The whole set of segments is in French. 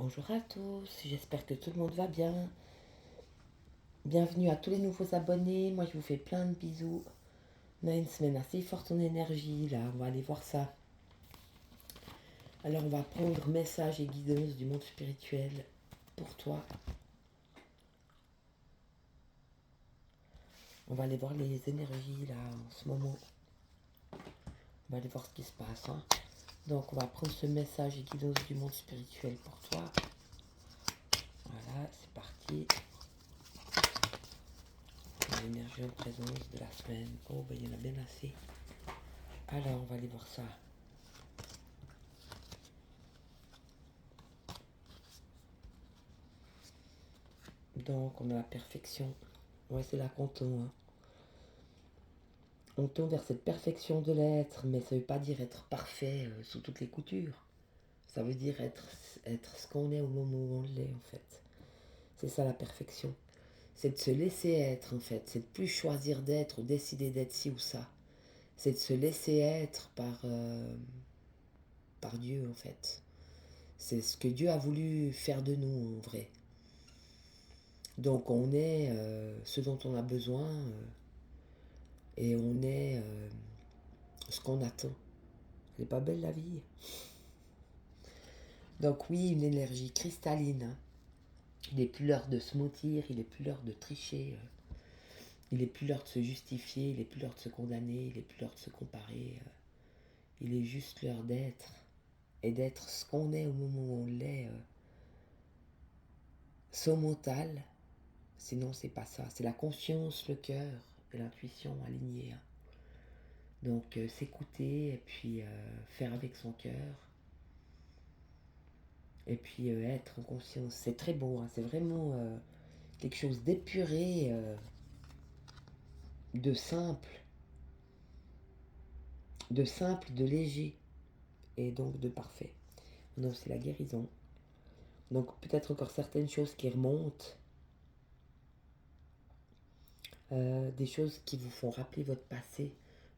Bonjour à tous, j'espère que tout le monde va bien. Bienvenue à tous les nouveaux abonnés, moi je vous fais plein de bisous. On a une semaine assez forte en énergie là, on va aller voir ça. Alors on va prendre message et guidance du monde spirituel pour toi. On va aller voir les énergies là en ce moment. On va aller voir ce qui se passe. Donc on va prendre ce message et guidance du monde spirituel pour toi. Voilà, c'est parti. L'énergie en présence de la semaine. Oh ben il y en a bien assez. Alors on va aller voir ça. Donc on a la perfection. Ouais, c'est là qu'on tombe. On tend vers cette perfection de l'être, mais ça ne veut pas dire être parfait sous toutes les coutures. Ça veut dire être ce qu'on est au moment où on l'est, en fait. C'est ça la perfection. C'est de se laisser être, en fait. C'est de plus choisir d'être ou décider d'être ci ou ça. C'est de se laisser être par Dieu, en fait. C'est ce que Dieu a voulu faire de nous, en vrai. Donc on est ce dont on a besoin et on est ce qu'on attend. Elle est pas belle la vie? Donc oui, une énergie cristalline. Il n'est plus l'heure de se mentir, il n'est plus l'heure de tricher, il n'est plus l'heure de se justifier, il n'est plus l'heure de se condamner, il n'est plus l'heure de se comparer. Il est juste l'heure d'être. Et d'être ce qu'on est au moment où on l'est. Son mental, sinon c'est pas ça. C'est la conscience, le cœur et l'intuition alignés. Donc s'écouter et puis faire avec son cœur. Et puis être en conscience. C'est très beau, c'est vraiment quelque chose d'épuré, de simple, de léger et donc de parfait. On a aussi la guérison. Donc peut-être encore certaines choses qui remontent, des choses qui vous font rappeler votre passé,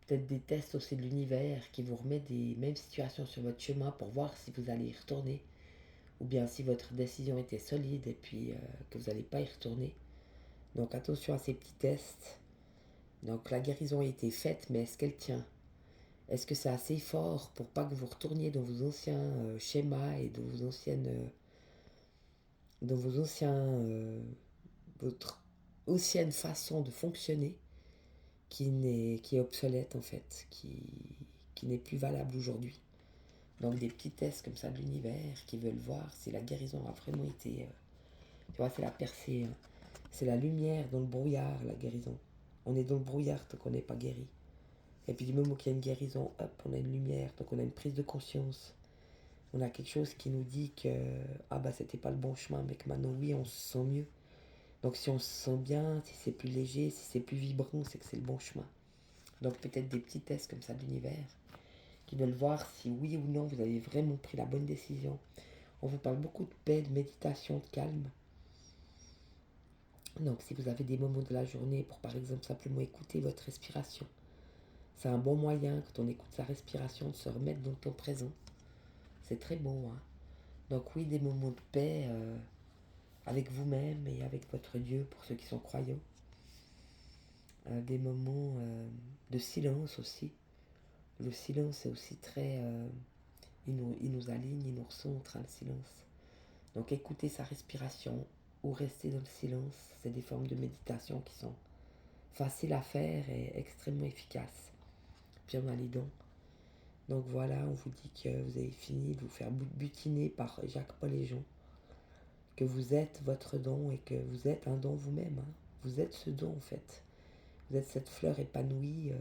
peut-être des tests aussi de l'univers qui vous remettent des mêmes situations sur votre chemin pour voir si vous allez y retourner, ou bien si votre décision était solide et puis que vous n'allez pas y retourner. Donc attention à ces petits tests. Donc la guérison a été faite, mais est-ce qu'elle tient? Est-ce que c'est assez fort pour pas que vous retourniez dans vos anciens schémas et dans vos anciens, votre ancienne façon de fonctionner qui est obsolète en fait, qui n'est plus valable aujourd'hui. Donc des petits tests comme ça de l'univers qui veulent voir si la guérison a vraiment été, tu vois, c'est la percée, c'est la lumière dans le brouillard, la guérison. On est dans le brouillard tant qu'on n'est pas guéri. Et puis du moment qu'il y a une guérison, hop, on a une lumière, donc on a une prise de conscience. On a quelque chose qui nous dit que ah bah c'était pas le bon chemin, mais que maintenant oui on se sent mieux. Donc si on se sent bien, si c'est plus léger, si c'est plus vibrant, c'est que c'est le bon chemin. Donc peut-être des petits tests comme ça de l'univers qui veulent voir si oui ou non vous avez vraiment pris la bonne décision. On vous parle beaucoup de paix, de méditation, de calme. Donc si vous avez des moments de la journée pour par exemple simplement écouter votre respiration, c'est un bon moyen quand on écoute sa respiration de se remettre dans le temps présent. C'est très beau. Donc oui, des moments de paix avec vous-même et avec votre Dieu pour ceux qui sont croyants. Des moments de silence aussi. Le silence est aussi très... il nous aligne, il nous recentre, le silence. Donc écouter sa respiration ou rester dans le silence, c'est des formes de méditation qui sont faciles à faire et extrêmement efficaces. Puis on a les dons. Donc voilà, on vous dit que vous avez fini de vous faire butiner par Jacques-Paul et Jean, que vous êtes votre don et que vous êtes un don vous-même. Vous êtes ce don en fait. Vous êtes cette fleur épanouie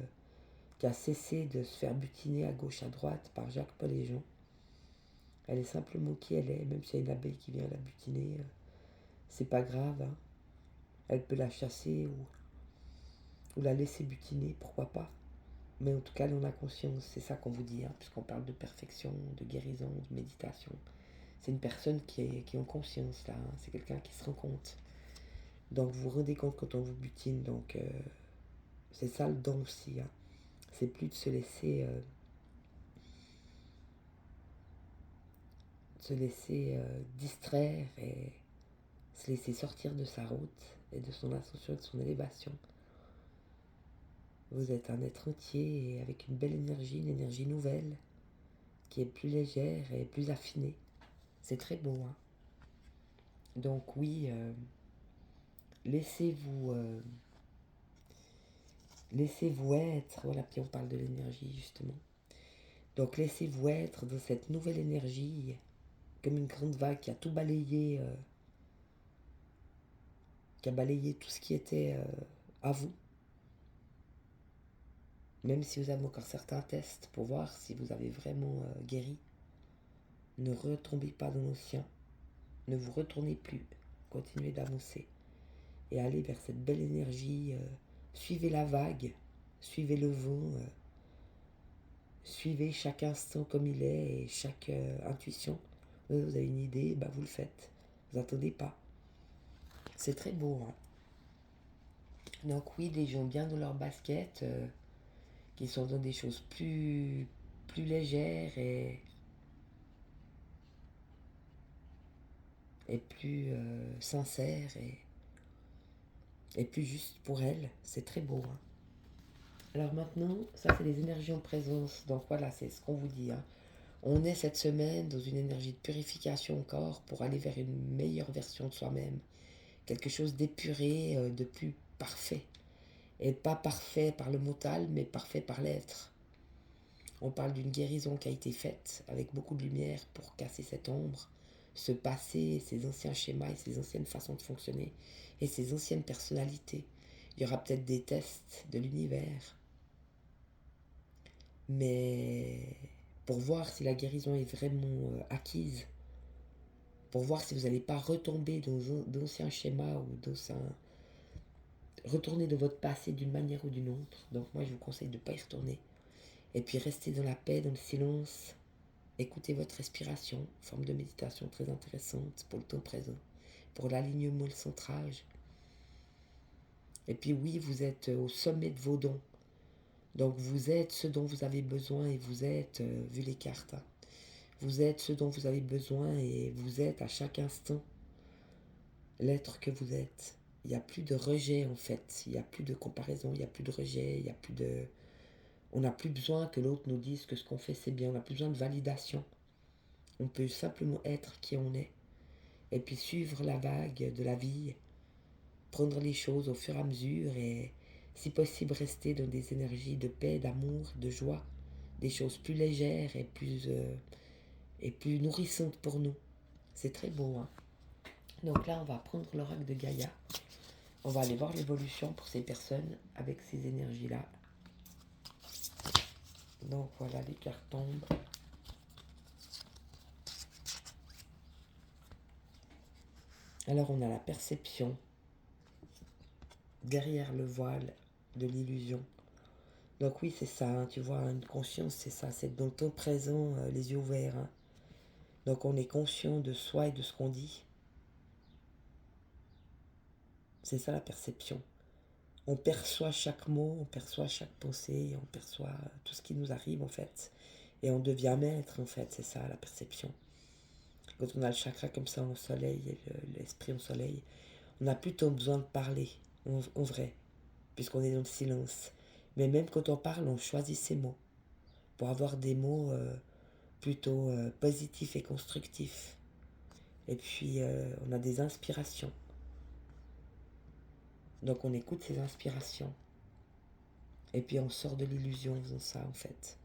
qui a cessé de se faire butiner à gauche, à droite par Jacques-Paul et Jean. Elle est simplement qui elle est, même s'il y a une abeille qui vient la butiner, c'est pas grave. Elle peut la chasser ou la laisser butiner, pourquoi pas. Mais en tout cas, elle en a conscience, c'est ça qu'on vous dit, puisqu'on parle de perfection, de guérison, de méditation. C'est une personne qui est en conscience là, c'est quelqu'un qui se rend compte. Donc vous vous rendez compte quand on vous butine, donc c'est ça le don aussi. C'est plus de se laisser se laisser distraire et se laisser sortir de sa route et de son ascension et de son élévation. Vous êtes un être entier et avec une belle énergie, une énergie nouvelle, qui est plus légère et plus affinée. C'est très beau, hein. Donc oui, laissez-vous être. Voilà, puis on parle de l'énergie justement. Donc laissez-vous être dans cette nouvelle énergie, comme une grande vague qui a tout balayé, qui a balayé tout ce qui était à vous. Même si vous avez encore certains tests pour voir si vous avez vraiment guéri, ne retombez pas dans l'ancien. Ne vous retournez plus. Continuez d'avancer. Et allez vers cette belle énergie. Suivez la vague. Suivez le vent. Suivez chaque instant comme il est et chaque intuition. Vous avez une idée, bah vous le faites. Vous n'attendez pas. C'est très beau, hein. Donc oui, des gens bien dans leur basket, qui sont dans des choses plus légères et plus sincères et plus juste pour elles. C'est très beau, hein. Alors maintenant, ça c'est les énergies en présence. Donc voilà, c'est ce qu'on vous dit, hein. On est cette semaine dans une énergie de purification encore pour aller vers une meilleure version de soi-même. Quelque chose d'épuré, de plus parfait. Et pas parfait par le mental, mais parfait par l'être. On parle d'une guérison qui a été faite avec beaucoup de lumière pour casser cette ombre, ce passé, ces anciens schémas et ces anciennes façons de fonctionner et ces anciennes personnalités. Il y aura peut-être des tests de l'univers, mais pour voir si la guérison est vraiment acquise, pour voir si vous n'allez pas retomber dans d'anciens schémas ou retourner dans votre passé d'une manière ou d'une autre. Donc moi je vous conseille de ne pas y retourner. Et puis restez dans la paix, dans le silence. Écoutez votre respiration, forme de méditation très intéressante pour le temps présent, pour l'alignement et le centrage. Et puis oui, vous êtes au sommet de vos dons. Donc vous êtes ce dont vous avez besoin et vous êtes, vu les cartes, hein, vous êtes ce dont vous avez besoin et vous êtes à chaque instant l'être que vous êtes. Il n'y a plus de rejet en fait, il n'y a plus de comparaison, il n'y a plus de rejet, il n'y a plus de... On n'a plus besoin que l'autre nous dise que ce qu'on fait c'est bien, on n'a plus besoin de validation. On peut simplement être qui on est et puis suivre la vague de la vie, prendre les choses au fur et à mesure et si possible rester dans des énergies de paix, d'amour, de joie, des choses plus légères et plus nourrissantes pour nous. C'est très beau, hein. Donc là, on va prendre l'oracle de Gaïa. On va aller voir l'évolution pour ces personnes avec ces énergies-là. Donc voilà, les cartes tombent. Alors on a la perception derrière le voile de l'illusion. Donc oui, c'est ça, hein, tu vois, une conscience, c'est ça, c'est dans le temps présent, les yeux ouverts, hein. Donc on est conscient de soi et de ce qu'on dit. C'est ça la perception. On perçoit chaque mot, on perçoit chaque pensée, on perçoit tout ce qui nous arrive en fait. Et on devient maître en fait, c'est ça la perception. Quand on a le chakra comme ça au soleil et l'esprit au soleil, on n'a plus tant besoin de parler, en vrai, puisqu'on est dans le silence. Mais même quand on parle, on choisit ses mots pour avoir des mots plutôt positifs et constructifs. Et puis on a des inspirations. Donc on écoute ces inspirations. Et puis on sort de l'illusion en faisant ça en fait.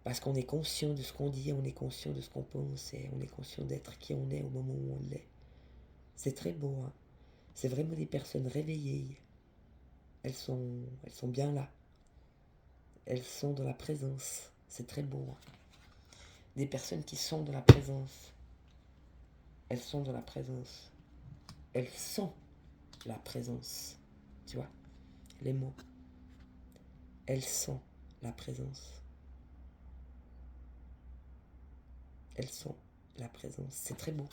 Parce qu'on est conscient de ce qu'on dit, on est conscient de ce qu'on pense et on est conscient d'être qui on est au moment où on l'est. C'est très beau, hein. C'est vraiment des personnes réveillées. Elles sont bien là. Elles sont dans la présence. C'est très beau, hein. Des personnes qui sont dans la présence. Elles sont dans la présence. Elles sont la présence. Tu vois, les mots. Elles sont la présence. Elles sont la présence. C'est très beau.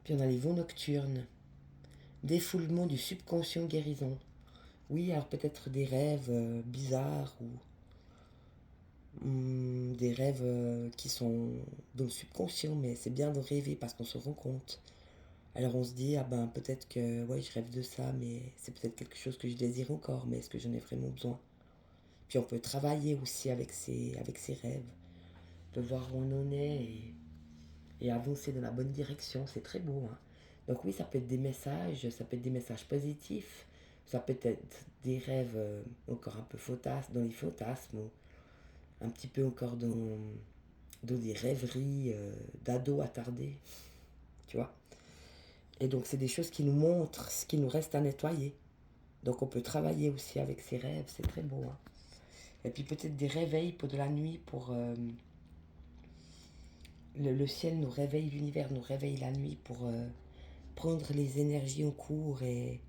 Puis on a les vents nocturnes. Défoulement du subconscient guérison. Oui, alors peut-être des rêves bizarres des rêves qui sont dans le subconscient, mais c'est bien de rêver parce qu'on se rend compte. Alors on se dit, ah ben peut-être que ouais, je rêve de ça, mais c'est peut-être quelque chose que je désire encore, mais est-ce que j'en ai vraiment besoin? Puis on peut travailler aussi avec ses rêves, de voir où on en est et avancer dans la bonne direction, c'est très beau. Hein. Donc oui, ça peut être des messages, ça peut être des messages positifs, ça peut être des rêves encore un peu fantasmes, dans les fantasmes, ou un petit peu encore dans des rêveries d'ados attardés, tu vois. Et donc c'est des choses qui nous montrent ce qui nous reste à nettoyer. Donc on peut travailler aussi avec ses rêves, c'est très beau. Hein. Et puis peut-être des réveils pour de la nuit, pour le ciel nous réveille, l'univers nous réveille la nuit pour prendre les énergies en cours et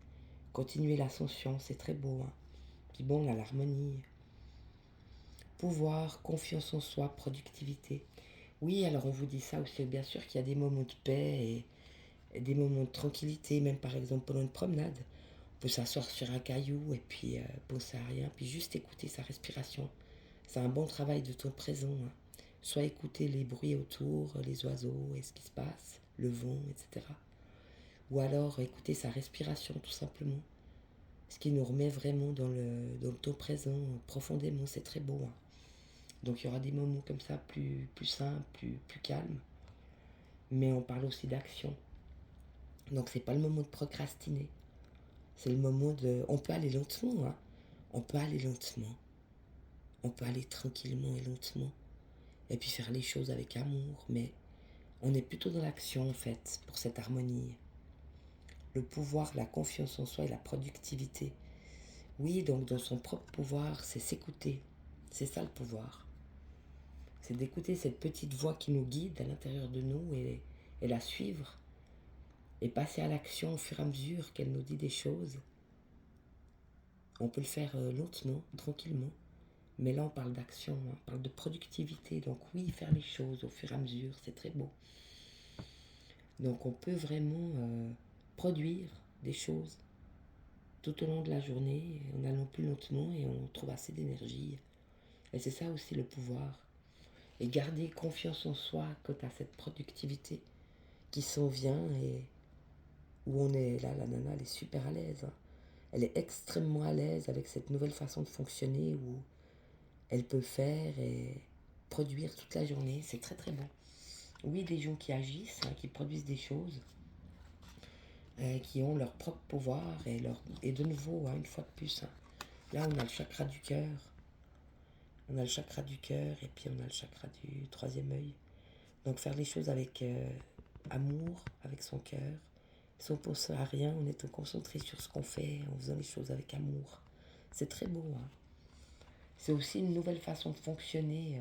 continuer l'ascension, c'est très beau. Hein. Puis bon, on a l'harmonie. Pouvoir, confiance en soi, productivité. Oui, alors on vous dit ça aussi, bien sûr qu'il y a des moments de paix et des moments de tranquillité, même par exemple pendant une promenade. On peut s'asseoir sur un caillou et puis penser à rien, puis juste écouter sa respiration. C'est un bon travail de temps présent. Hein. Soit écouter les bruits autour, les oiseaux et ce qui se passe, le vent, etc. Ou alors écouter sa respiration tout simplement. Ce qui nous remet vraiment dans le temps présent profondément, c'est très beau. Hein. Donc il y aura des moments comme ça plus simples, plus calmes. Mais on parle aussi d'action. Donc c'est pas le moment de procrastiner. C'est le moment de... On peut aller lentement, hein. On peut aller lentement. On peut aller tranquillement et lentement. Et puis faire les choses avec amour. Mais on est plutôt dans l'action en fait, pour cette harmonie. Le pouvoir, la confiance en soi et la productivité. Oui, donc dans son propre pouvoir, c'est s'écouter. C'est ça le pouvoir. C'est d'écouter cette petite voix qui nous guide à l'intérieur de nous et la suivre. Et passer à l'action au fur et à mesure qu'elle nous dit des choses. On peut le faire lentement, tranquillement. Mais là, on parle d'action, on parle de productivité. Donc oui, faire les choses au fur et à mesure, c'est très beau. Donc on peut vraiment produire des choses tout au long de la journée, en allant plus lentement et on trouve assez d'énergie. Et c'est ça aussi le pouvoir. Et garder confiance en soi quant à cette productivité qui s'en vient et où on est là, la nana, elle est super à l'aise. Hein. Elle est extrêmement à l'aise avec cette nouvelle façon de fonctionner où elle peut faire et produire toute la journée. C'est très très bon. Oui, des gens qui agissent, hein, qui produisent des choses, qui ont leur propre pouvoir et de nouveau, hein, une fois de plus. Hein, là, on a le chakra du cœur. On a le chakra du cœur et puis on a le chakra du troisième œil. Donc faire les choses avec amour, avec son cœur, sans penser à rien, en étant concentré sur ce qu'on fait, en faisant les choses avec amour. C'est très beau. Hein. C'est aussi une nouvelle façon de fonctionner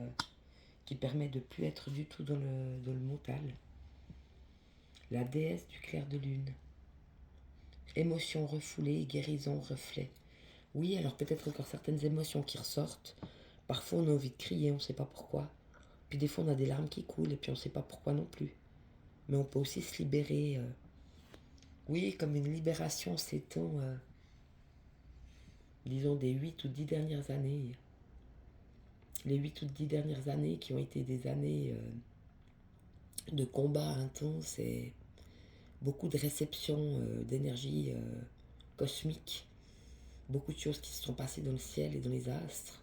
qui permet de ne plus être du tout dans le mental. La déesse du clair de lune. Émotions refoulées, guérison, reflet. Oui, alors peut-être encore certaines émotions qui ressortent. Parfois on a envie de crier, on ne sait pas pourquoi. Puis des fois on a des larmes qui coulent et puis on ne sait pas pourquoi non plus. Mais on peut aussi se libérer. Oui, comme une libération s'étend, disons, des 8 ou 10 dernières années. Les 8 ou 10 dernières années qui ont été des années de combat intense et beaucoup de réception d'énergie cosmique. Beaucoup de choses qui se sont passées dans le ciel et dans les astres.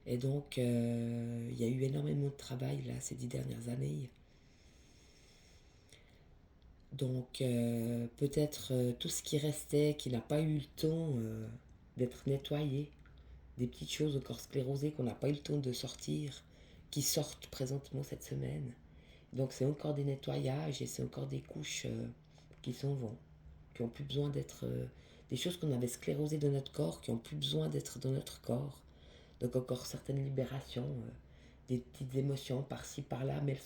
Et donc, il y a eu énormément de travail là ces 10 dernières années. Donc, peut-être tout ce qui restait, qui n'a pas eu le temps d'être nettoyé, des petites choses encore sclérosées qu'on n'a pas eu le temps de sortir, qui sortent présentement cette semaine. Donc, c'est encore des nettoyages et c'est encore des couches qui s'en vont, qui n'ont plus besoin d'être... des choses qu'on avait sclérosées dans notre corps, qui n'ont plus besoin d'être dans notre corps. Donc, encore certaines libérations, des petites émotions par-ci, par-là, mais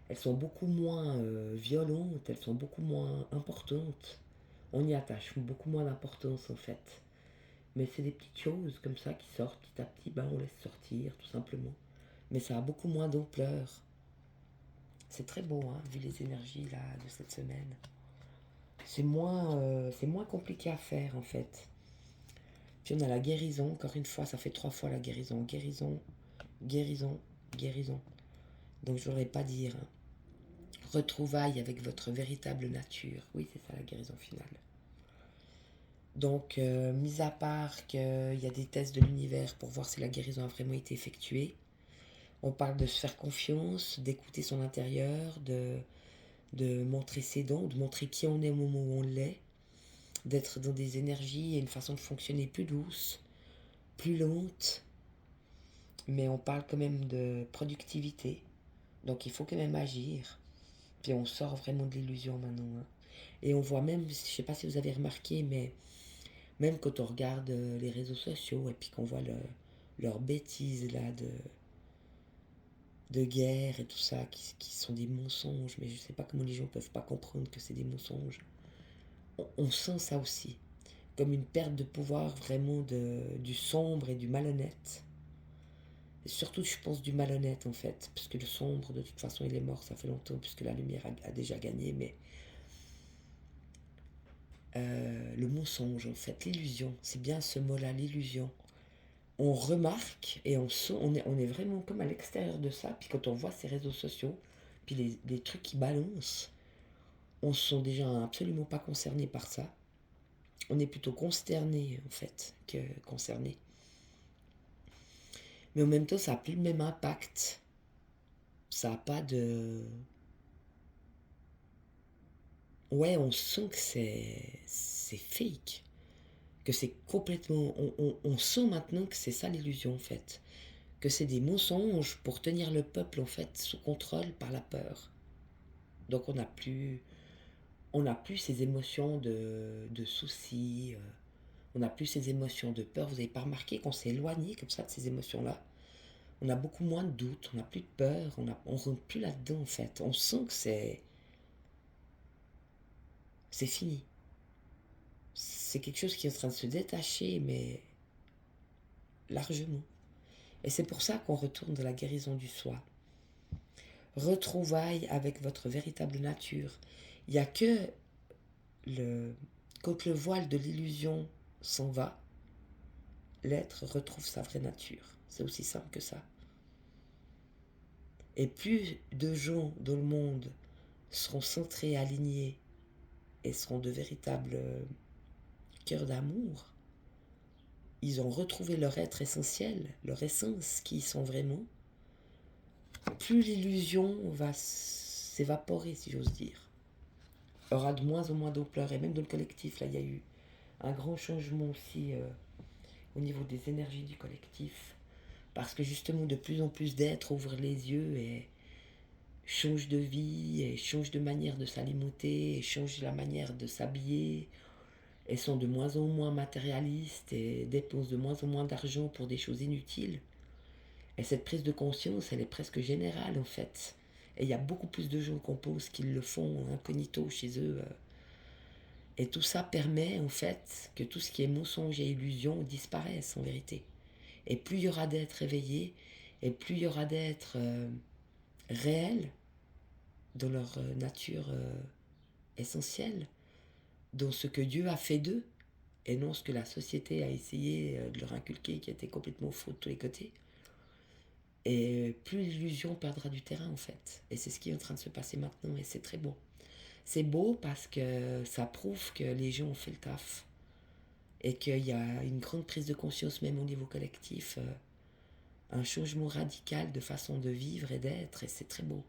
elles sont beaucoup moins violentes, elles sont beaucoup moins importantes. On y attache beaucoup moins d'importance en fait. Mais c'est des petites choses comme ça qui sortent petit à petit, ben on laisse sortir tout simplement. Mais ça a beaucoup moins d'ampleur. C'est très beau, hein, vu les énergies là de cette semaine. C'est moins compliqué à faire en fait. Puis on a la guérison, encore une fois, ça fait 3 fois la guérison. Guérison, guérison, guérison. Donc je ne voudrais pas dire retrouvailles avec votre véritable nature. Oui, c'est ça la guérison finale. Donc, mis à part qu'il y a des tests de l'univers pour voir si la guérison a vraiment été effectuée, on parle de se faire confiance, d'écouter son intérieur, de montrer ses dons, de montrer qui on est au moment où on l'est, d'être dans des énergies et une façon de fonctionner plus douce, plus lente, mais on parle quand même de productivité, donc il faut quand même agir. Puis on sort vraiment de l'illusion maintenant. Hein. Et on voit même, je ne sais pas si vous avez remarqué, mais même quand on regarde les réseaux sociaux et puis qu'on voit leurs bêtises là de guerre et tout ça, qui sont des mensonges, mais je ne sais pas comment les gens ne peuvent pas comprendre que c'est des mensonges. On sent ça aussi, comme une perte de pouvoir vraiment du sombre et du malhonnête. Et surtout, je pense, du malhonnête en fait, parce que le sombre, de toute façon, il est mort, ça fait longtemps, puisque la lumière a déjà gagné, mais le mensonge en fait, l'illusion, c'est bien ce mot-là, l'illusion. On remarque et on est vraiment comme à l'extérieur de ça, puis quand on voit ces réseaux sociaux, puis les trucs qui balancent, on se sent déjà absolument pas concerné par ça. On est plutôt consterné en fait que concerné. Mais en même temps, ça n'a plus le même impact. Ça n'a pas de... Ouais, on sent que c'est fake. Que c'est complètement... On sent maintenant que c'est ça l'illusion en fait. Que c'est des mensonges pour tenir le peuple en fait sous contrôle par la peur. Donc on n'a plus ces émotions de soucis, on n'a plus ces émotions de peur. Vous n'avez pas remarqué qu'on s'est éloigné comme ça de ces émotions-là. On a beaucoup moins de doutes, on n'a plus de peur, on ne rentre plus là-dedans en fait. On sent que c'est fini. C'est quelque chose qui est en train de se détacher, mais largement. Et c'est pour ça qu'on retourne de la guérison du soi. Retrouvailles avec votre véritable nature. Il n'y a que quand le voile de l'illusion s'en va, l'être retrouve sa vraie nature. C'est aussi simple que ça. Et plus de gens dans le monde seront centrés, alignés et seront de véritables cœurs d'amour, ils ont retrouvé leur être essentiel, leur essence, qui ils sont vraiment, plus l'illusion va s'évaporer, si j'ose dire. Il y aura de moins en moins d'ampleur. Et même dans le collectif, là, il y a eu un grand changement aussi au niveau des énergies du collectif. Parce que justement, de plus en plus d'êtres ouvrent les yeux et changent de vie, et changent de manière de s'alimenter, et changent la manière de s'habiller, et sont de moins en moins matérialistes, et dépensent de moins en moins d'argent pour des choses inutiles. Et cette prise de conscience, elle est presque générale en fait. Et il y a beaucoup plus de gens qu'on pense qu'ils le font incognito chez eux. Et tout ça permet en fait que tout ce qui est mensonge et illusion disparaisse en vérité. Et plus il y aura d'êtres éveillés, et plus il y aura d'êtres réels dans leur nature essentielle, dans ce que Dieu a fait d'eux, et non ce que la société a essayé de leur inculquer, qui était complètement faux de tous les côtés. Et plus l'illusion perdra du terrain en fait. Et c'est ce qui est en train de se passer maintenant, et c'est très beau. C'est beau parce que ça prouve que les gens ont fait le taf, et qu'il y a une grande prise de conscience même au niveau collectif, un changement radical de façon de vivre et d'être, et c'est très beau.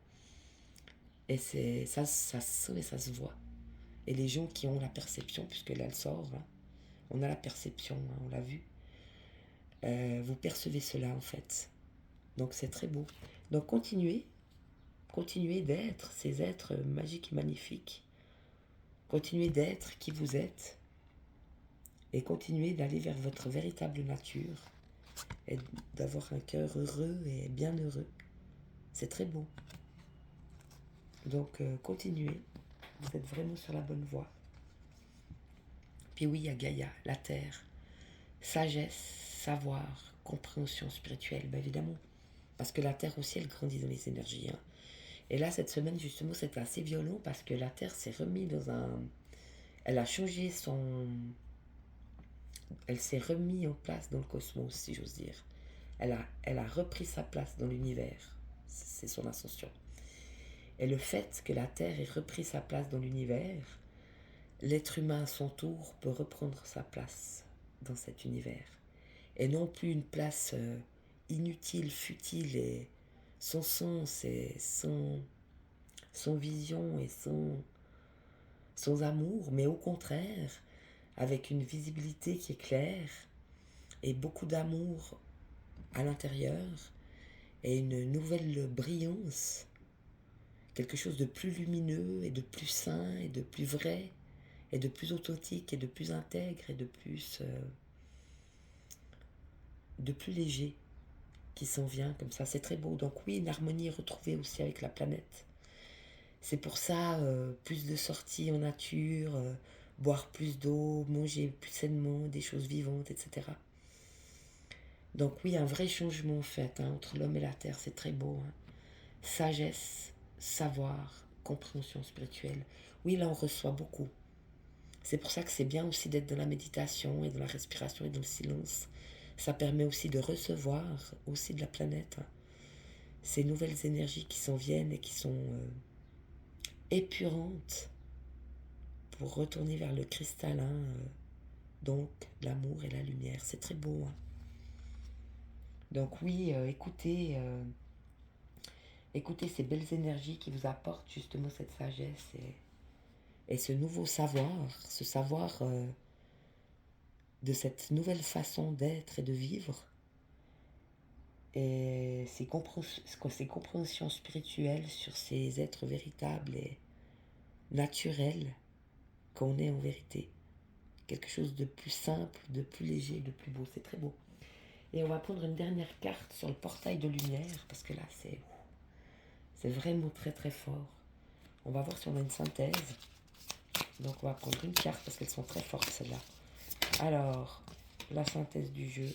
Et ça se sent et ça se voit. Et les gens qui ont la perception, puisque là elle sort, hein, on a la perception, hein, on l'a vu, vous percevez cela en fait. Donc c'est très beau. Donc continuez d'être ces êtres magiques et magnifiques. Continuez d'être qui vous êtes, et continuez d'aller vers votre véritable nature, et d'avoir un cœur heureux et bien heureux. C'est très beau. Donc continuez, vous êtes vraiment sur la bonne voie. Puis oui, il y a Gaïa, la terre, sagesse, savoir, compréhension spirituelle, bien évidemment. Parce que la terre aussi, elle grandit dans les énergies. Hein. Et là, cette semaine, justement, c'était assez violent parce que la terre s'est remise dans un... Elle a changé son... Elle s'est remise en place dans le cosmos, si j'ose dire. elle a repris sa place dans l'univers. C'est son ascension. Et le fait que la Terre ait repris sa place dans l'univers, l'être humain à son tour peut reprendre sa place dans cet univers. Et non plus une place inutile, futile et sans sens et sans vision et sans amour, mais au contraire, avec une visibilité qui est claire et beaucoup d'amour à l'intérieur et une nouvelle brillance, quelque chose de plus lumineux et de plus sain et de plus vrai et de plus authentique et de plus intègre et de plus léger qui s'en vient comme ça. C'est très beau. Donc oui, une harmonie est retrouvée aussi avec la planète. C'est pour ça, plus de sorties en nature, boire plus d'eau, manger plus sainement, des choses vivantes, etc. Donc oui, un vrai changement en fait entre l'homme et la terre, c'est très beau. Sagesse, savoir, compréhension spirituelle. Oui, là on reçoit beaucoup. C'est pour ça que c'est bien aussi d'être dans la méditation et dans la respiration et dans le silence. Ça permet aussi de recevoir aussi de la planète ces nouvelles énergies qui s'en viennent et qui sont épurantes pour retourner vers le cristallin, donc l'amour et la lumière. C'est très beau. Donc oui, écoutez ces belles énergies qui vous apportent justement cette sagesse et ce nouveau savoir, ce savoir de cette nouvelle façon d'être et de vivre. Et ces compréhensions spirituelles sur ces êtres véritables et naturels qu'on est en vérité. Quelque chose de plus simple, de plus léger, de plus beau. C'est très beau. Et on va prendre une dernière carte sur le portail de lumière, parce que là, c'est vraiment très très fort. On va voir si on a une synthèse. Donc on va prendre une carte, parce qu'elles sont très fortes, celles-là. Alors, la synthèse du jeu.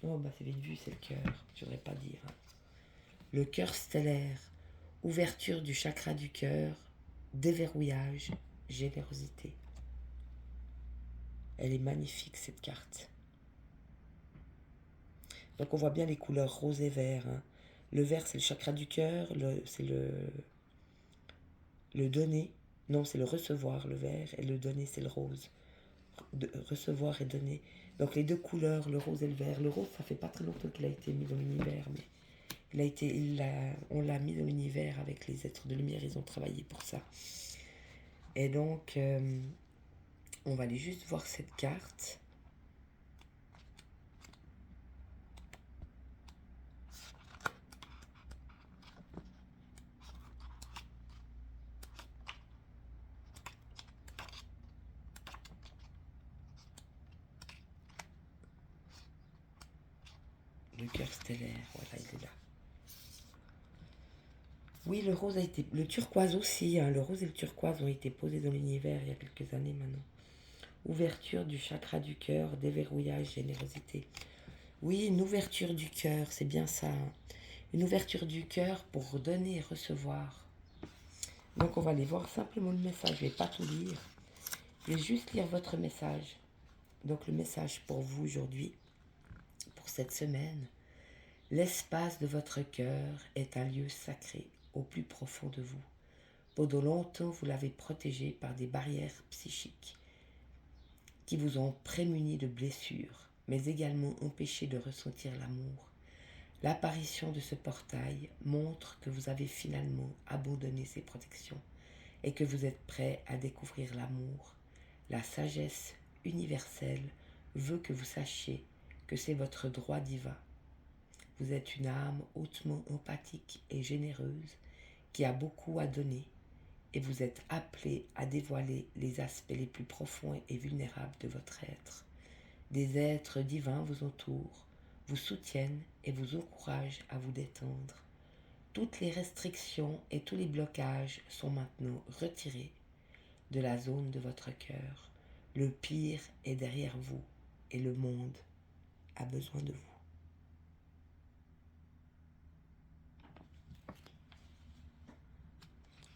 Oh, bah c'est vite vu, c'est le cœur. Je ne devrais pas dire. Le cœur stellaire. Ouverture du chakra du cœur. Déverrouillage. Générosité. Elle est magnifique, cette carte. Donc on voit bien les couleurs rose et vert. Le vert, c'est le chakra du cœur. C'est le donner. Non, c'est le recevoir, le vert. Et le donner, c'est le rose. Recevoir et donner. Donc les deux couleurs, le rose et le vert. Le rose, ça fait pas très longtemps qu'il a été mis dans l'univers, mais on l'a mis dans l'univers avec les êtres de lumière. Ils ont travaillé pour ça. Et donc, on va aller juste voir cette carte. Le cœur stellaire, voilà, il est là. Oui, le rose a été... Le turquoise aussi, le rose et le turquoise ont été posés dans l'univers il y a quelques années maintenant. Ouverture du chakra du cœur, déverrouillage, générosité. Oui, une ouverture du cœur, c'est bien ça. Une ouverture du cœur pour donner et recevoir. Donc on va aller voir simplement le message, je ne vais pas tout lire. Je vais juste lire votre message. Donc le message pour vous aujourd'hui, pour cette semaine. L'espace de votre cœur est un lieu sacré au plus profond de vous. Pendant longtemps, vous l'avez protégé par des barrières psychiques qui vous ont prémuni de blessures, mais également empêché de ressentir l'amour. L'apparition de ce portail montre que vous avez finalement abandonné ces protections et que vous êtes prêt à découvrir l'amour. La sagesse universelle veut que vous sachiez que c'est votre droit divin. Vous êtes une âme hautement empathique et généreuse qui a beaucoup à donner et vous êtes appelé à dévoiler les aspects les plus profonds et vulnérables de votre être. Des êtres divins vous entourent, vous soutiennent et vous encouragent à vous détendre. Toutes les restrictions et tous les blocages sont maintenant retirés de la zone de votre cœur. Le pire est derrière vous et le monde a besoin de vous.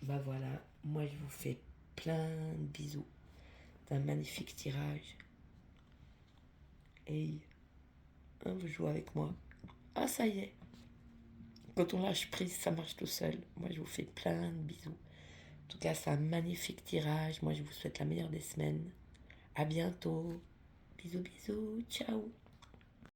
Bah voilà, moi je vous fais plein de bisous d'un magnifique tirage. Et Hein, vous jouez avec moi. Ah, ça y est. Quand on lâche prise, ça marche tout seul. Moi, je vous fais plein de bisous. En tout cas, c'est un magnifique tirage. Moi, je vous souhaite la meilleure des semaines. À bientôt. Bisous, bisous. Ciao.